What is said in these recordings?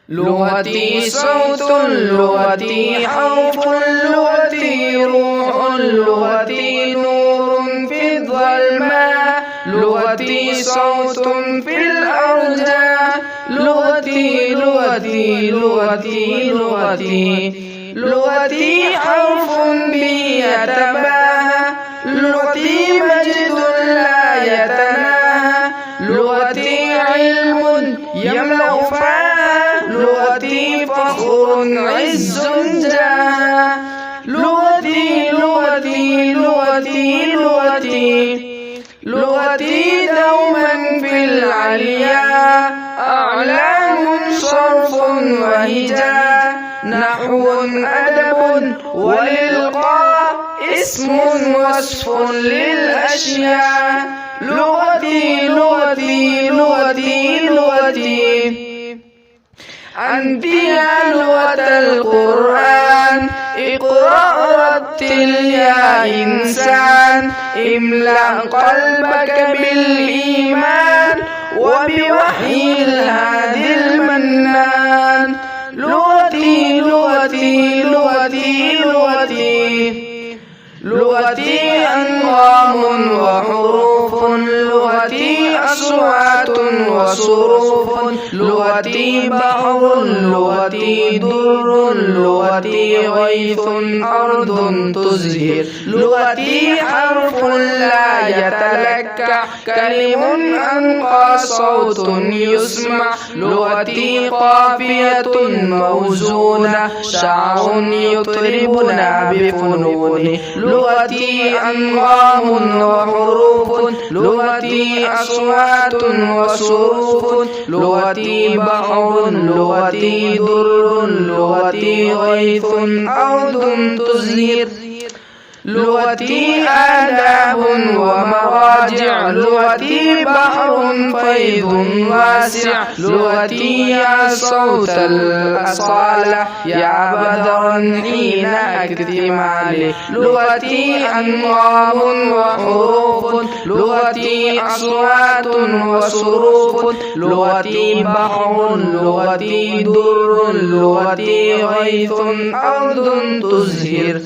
لغتي صوت، لغتي حرف، لغتي روح، لغتي نور في الظلماء، لغتي صوت في الأرجاء، لغتي لغتي لغتي لغتي لغتي حرف به يتباهى، لغتي مجد لا يتناهى، لغتي علم يملأ فاها، لغتي فخر عز جاها، لغتي لغتي لغتي لغتي لغتي دوما في العليا، أعلام صرف وهجاء، نحو أدب وللقاء، اسم وصف للأشياء، لغتي لغتي لغتي لغتي أنت يا لغة القرآن، اقرأ رتل يا إنسان، املأ قلبك بالإيمان وبوحي الهادي المنان، لغتي لغتي لغتي لغتي لغتي أنغام وحروف، لغتي أصوات وصروف، لغتي بحر، لغتي در، لغتي غيث أرض تزهر، لغتي حرف لا يتلكع، كلم أنقى صوت يسمع، لغتي قافية موزونة، شعر يطربنا بفنونه، لغتي أنغام وحروف، لغتي أصوات وصروف، لغتي بحر، لغتي در، لغتي غيث أرض تزهر، لغتي آداب ومراجع، لغتي بحر فيض واسع، لغتي يا صوت الأصالة يا بدرا حين اكتمالي، لغتي أنغام وحروف، لغتي أصوات وصروف، لغتي بحر، لغتي در، لغتي غيث أرض تزهر،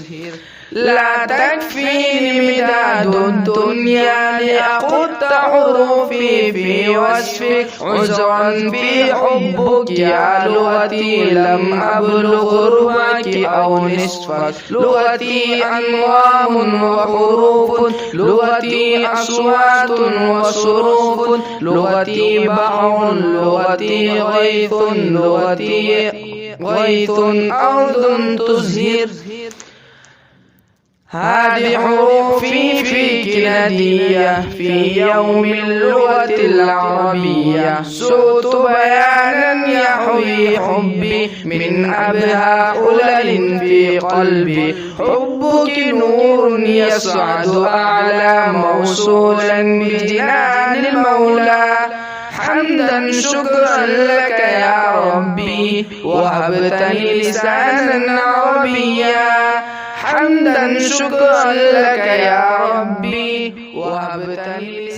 لا تكفيني مداد الدنيا لأقط حروفي في وصفك، عذرا في حبك يا لغتي لم أبلغ ربعك أو نصفك، لغتي أنغام وحروف، لغتي أصوات وصروف، لغتي بحر، لغتي غيث، لغتي غيث أرض تزهر، هذه حروفي فيك ندية في يوم اللغة العربية، سوت بيانا يحوي حبي من أبهى أولل في قلبي، حبك نور يصعد أعلى موصولا بجنان المولى، حمدا شكرا لك يا ربي وهبتني لسانا عربيا، حمدا شكرا لك يا ربي وهبتني